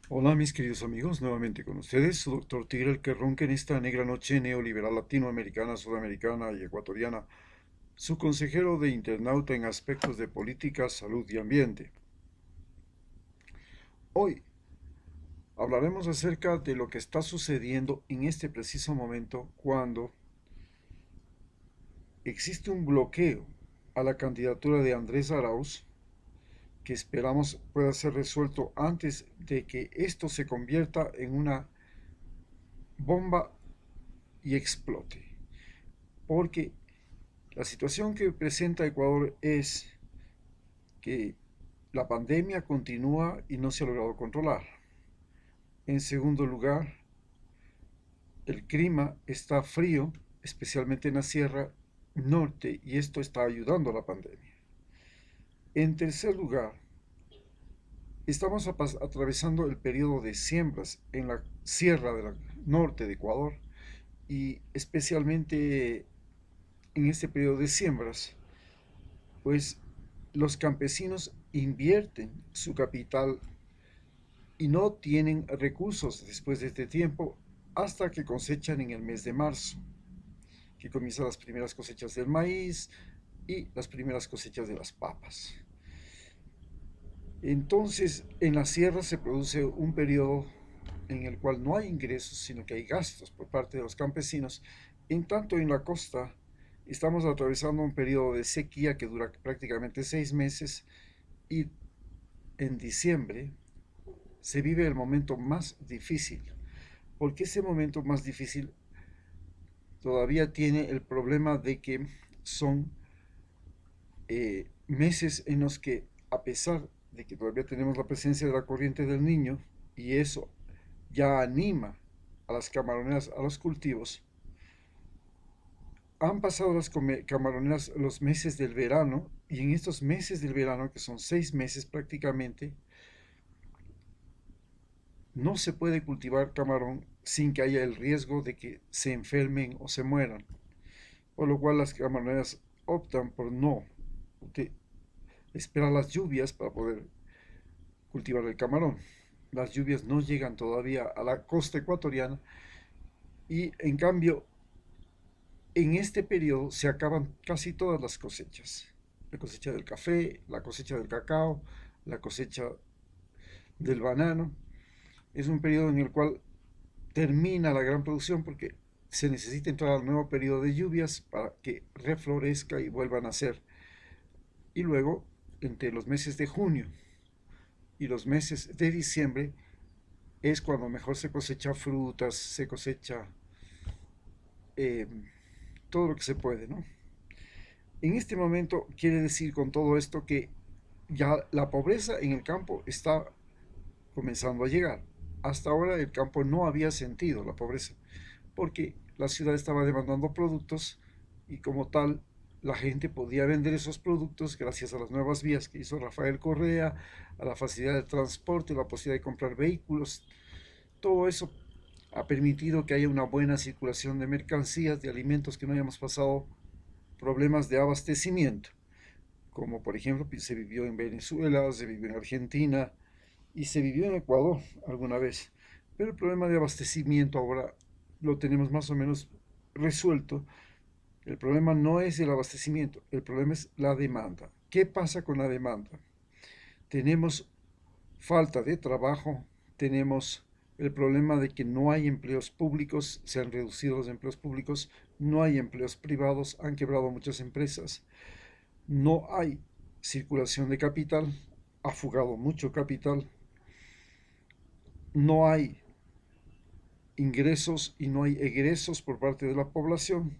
Hola mis queridos amigos, nuevamente con ustedes, su doctor Tigre, el que ronca en esta negra noche neoliberal latinoamericana, sudamericana y ecuatoriana, su consejero de internauta en aspectos de política, salud y ambiente. Hoy hablaremos acerca de lo que está sucediendo en este preciso momento cuando existe un bloqueo a la candidatura de Andrés Arauz que esperamos pueda ser resuelto antes de que esto se convierta en una bomba y explote. Porque la situación que presenta Ecuador es que la pandemia continúa y no se ha logrado controlar. En segundo lugar, el clima está frío, especialmente en la Sierra Norte, y esto está ayudando a la pandemia. En tercer lugar, estamos atravesando el periodo de siembras en la Sierra del Norte de Ecuador y especialmente en este periodo de siembras, pues los campesinos invierten su capital y no tienen recursos después de este tiempo hasta que cosechan en el mes de marzo, que comienzan las primeras cosechas del maíz y las primeras cosechas de las papas. Entonces, en la sierra se produce un periodo en el cual no hay ingresos, sino que hay gastos por parte de los campesinos. En tanto, en la costa estamos atravesando un periodo de sequía que dura prácticamente 6 meses y en diciembre se vive el momento más difícil, porque ese momento más difícil todavía tiene el problema de que son meses en los que, a pesar de que todavía tenemos la presencia de la corriente del niño, y eso ya anima a las camaroneras a los cultivos, han pasado las camaroneras los meses del verano, y en estos meses del verano, que son 6 meses prácticamente, no se puede cultivar camarón sin que haya el riesgo de que se enfermen o se mueran, por lo cual las camaroneras optan por no esperar las lluvias para poder cultivar el camarón. Las lluvias no llegan todavía a la costa ecuatoriana y en cambio en este periodo se acaban casi todas las cosechas. La cosecha del café, la cosecha del cacao, la cosecha del banano. Es un periodo en el cual termina la gran producción porque se necesita entrar al nuevo periodo de lluvias para que reflorezca y vuelva a nacer. Y luego, entre los meses de junio y los meses de diciembre, es cuando mejor se cosecha frutas, se cosecha eh, todo lo que se puede, ¿no? En este momento quiere decir con todo esto que ya la pobreza en el campo está comenzando a llegar. Hasta ahora el campo no había sentido la pobreza, porque la ciudad estaba demandando productos y como tal la gente podía vender esos productos gracias a las nuevas vías que hizo Rafael Correa, a la facilidad de transporte, la posibilidad de comprar vehículos. Todo eso ha permitido que haya una buena circulación de mercancías, de alimentos, que no hayamos pasado problemas de abastecimiento, como por ejemplo se vivió en Venezuela, se vivió en Argentina y se vivió en Ecuador alguna vez. Pero el problema de abastecimiento ahora lo tenemos más o menos resuelto. El problema no es el abastecimiento, el problema es la demanda. ¿Qué pasa con la demanda? Tenemos falta de trabajo, tenemos el problema de que no hay empleos públicos, se han reducido los empleos públicos, no hay empleos privados, han quebrado muchas empresas, no hay circulación de capital, ha fugado mucho capital, no hay ingresos y no hay egresos por parte de la población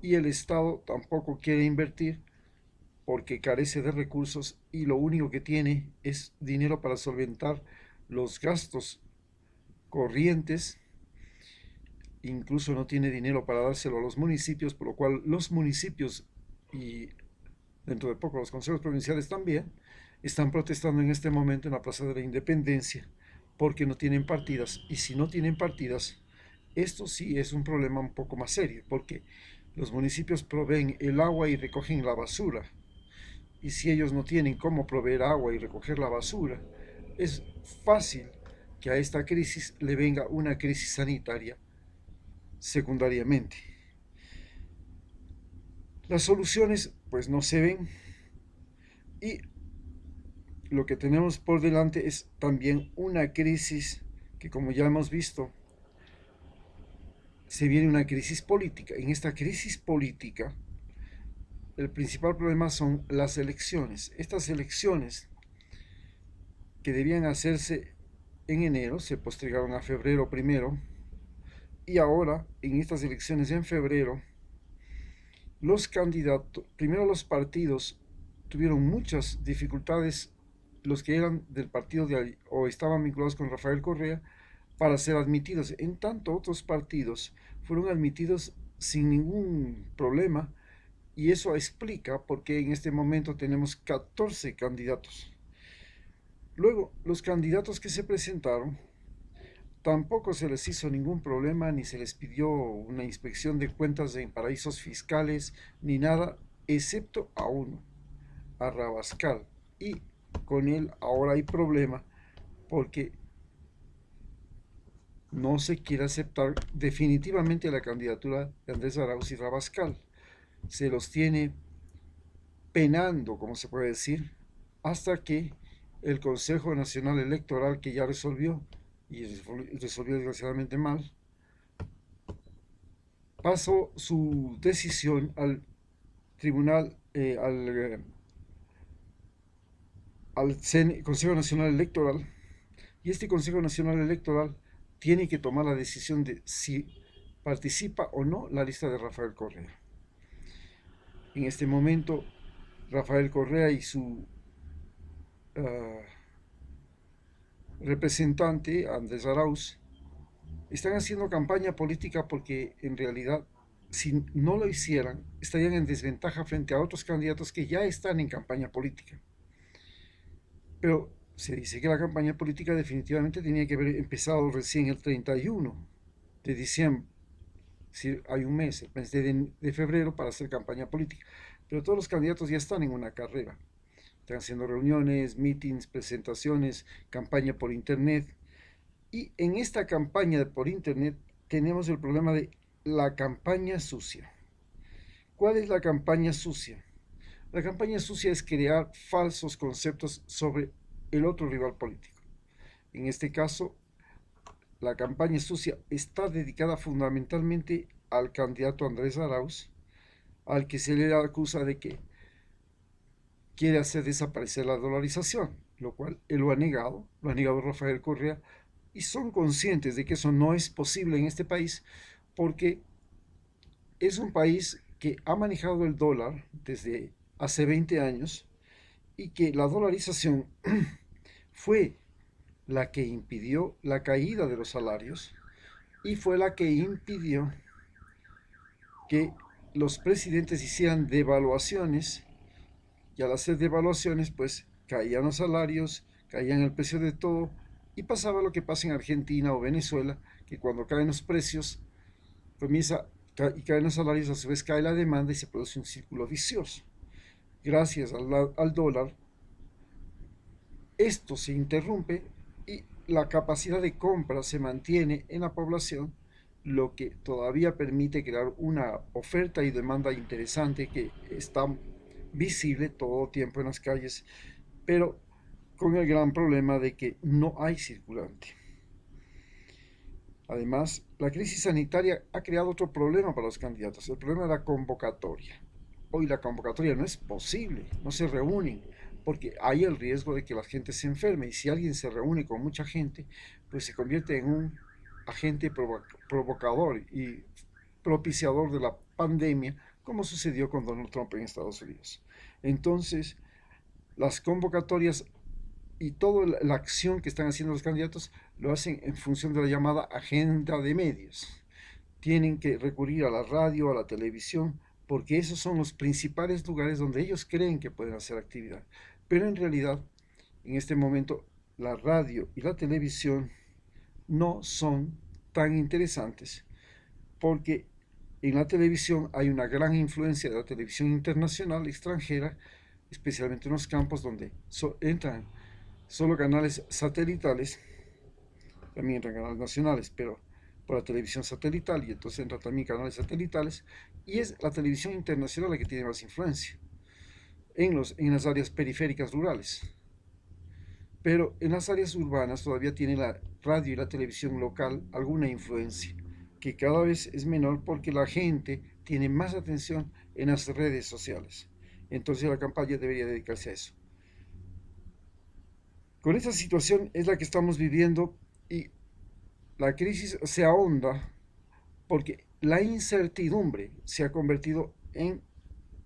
y el Estado tampoco quiere invertir porque carece de recursos y lo único que tiene es dinero para solventar los gastos corrientes, incluso no tiene dinero para dárselo a los municipios, por lo cual los municipios y dentro de poco los consejos provinciales también están protestando en este momento en la Plaza de la Independencia porque no tienen partidas. Y si no tienen partidas, esto sí es un problema un poco más serio, porque los municipios proveen el agua y recogen la basura. Y si ellos no tienen cómo proveer agua y recoger la basura, es fácil que a esta crisis le venga una crisis sanitaria secundariamente. Las soluciones pues no se ven y lo que tenemos por delante es también una crisis que, como ya hemos visto, se viene una crisis política. En esta crisis política el principal problema son las elecciones. Estas elecciones que debían hacerse en enero se postergaron a febrero primero, y ahora en estas elecciones en febrero los candidatos, primero los partidos tuvieron muchas dificultades, los que eran del partido o estaban vinculados con Rafael Correa, para ser admitidos. En tanto, otros partidos fueron admitidos sin ningún problema, y eso explica por qué en este momento tenemos 14 candidatos. Luego, los candidatos que se presentaron, tampoco se les hizo ningún problema, ni se les pidió una inspección de cuentas en paraísos fiscales, ni nada, excepto a uno, a Rabascal. Y con él ahora hay problema porque no se quiere aceptar definitivamente la candidatura de Andrés Arauz y Rabascal. Se los tiene penando, como se puede decir, hasta que el Consejo Nacional Electoral, que ya resolvió, y resolvió desgraciadamente mal, pasó su decisión al tribunal, al Consejo Nacional Electoral, y este Consejo Nacional Electoral tiene que tomar la decisión de si participa o no la lista de Rafael Correa. En este momento, Rafael Correa y su representante, Andrés Arauz, están haciendo campaña política porque en realidad, si no lo hicieran, estarían en desventaja frente a otros candidatos que ya están en campaña política. Pero se dice que la campaña política definitivamente tenía que haber empezado recién el 31 de diciembre. Si hay un mes, el mes de febrero, para hacer campaña política. Pero todos los candidatos ya están en una carrera. Están haciendo reuniones, meetings, presentaciones, campaña por internet. Y en esta campaña por internet tenemos el problema de la campaña sucia. ¿Cuál es la campaña sucia? La campaña sucia es crear falsos conceptos sobre el otro rival político. En este caso, la campaña sucia está dedicada fundamentalmente al candidato Andrés Arauz, al que se le acusa de que quiere hacer desaparecer la dolarización, lo cual él lo ha negado Rafael Correa, y son conscientes de que eso no es posible en este país, porque es un país que ha manejado el dólar desde hace 20 años, y que la dolarización fue la que impidió la caída de los salarios, y fue la que impidió que los presidentes hicieran devaluaciones, y al hacer devaluaciones pues caían los salarios, caían el precio de todo, y pasaba lo que pasa en Argentina o Venezuela, que cuando caen los precios comienza y caen los salarios, a su vez cae la demanda y se produce un círculo vicioso. Gracias al dólar, esto se interrumpe y la capacidad de compra se mantiene en la población, lo que todavía permite crear una oferta y demanda interesante que está visible todo tiempo en las calles, pero con el gran problema de que no hay circulante. Además, la crisis sanitaria ha creado otro problema para los candidatos, el problema de la convocatoria. Hoy la convocatoria no es posible, no se reúnen, porque hay el riesgo de que la gente se enferme, y si alguien se reúne con mucha gente, pues se convierte en un agente provocador y propiciador de la pandemia, como sucedió con Donald Trump en Estados Unidos. Entonces, las convocatorias y toda la acción que están haciendo los candidatos lo hacen en función de la llamada agenda de medios. Tienen que recurrir a la radio, a la televisión, porque esos son los principales lugares donde ellos creen que pueden hacer actividad. Pero en realidad, en este momento, la radio y la televisión no son tan interesantes, porque en la televisión hay una gran influencia de la televisión internacional, extranjera, especialmente en los campos donde entran solo canales satelitales, también entran canales nacionales, pero por la televisión satelital, y entonces entran también canales satelitales, y es la televisión internacional la que tiene más influencia en las áreas periféricas rurales. Pero en las áreas urbanas todavía tiene la radio y la televisión local alguna influencia, que cada vez es menor porque la gente tiene más atención en las redes sociales. Entonces la campaña debería dedicarse a eso. Con esta situación es la que estamos viviendo y la crisis se ahonda porque la incertidumbre se ha convertido en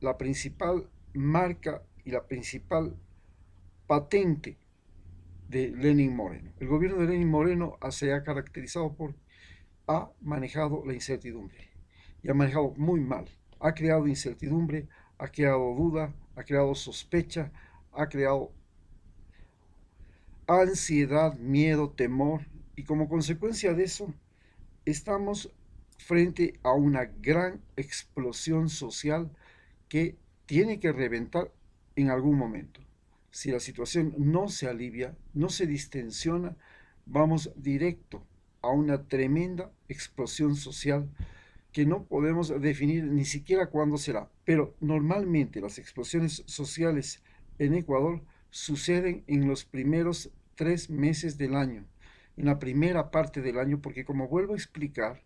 la principal marca y la principal patente de Lenin Moreno. El gobierno de Lenin Moreno se ha caracterizado por ha manejado la incertidumbre y ha manejado muy mal. Ha creado incertidumbre, ha creado duda, ha creado sospecha, ha creado ansiedad, miedo, temor, y como consecuencia de eso estamos frente a una gran explosión social que tiene que reventar en algún momento. Si la situación no se alivia, no se distensiona, vamos directo a una tremenda explosión social que no podemos definir ni siquiera cuándo será. Pero normalmente las explosiones sociales en Ecuador suceden en los primeros 3 meses del año, en la primera parte del año, porque como vuelvo a explicar,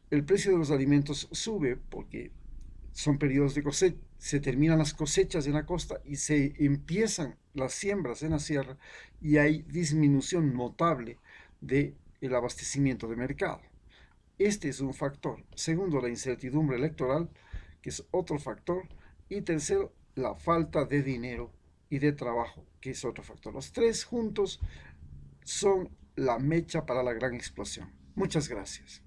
el precio de los alimentos sube porque son periodos de cosecha, se terminan las cosechas en la costa y se empiezan las siembras en la sierra y hay disminución notable del abastecimiento de mercado. Este es un factor. Segundo, la incertidumbre electoral, que es otro factor. Y tercero, la falta de dinero y de trabajo, que es otro factor. Los tres juntos son la mecha para la gran explosión. Muchas gracias.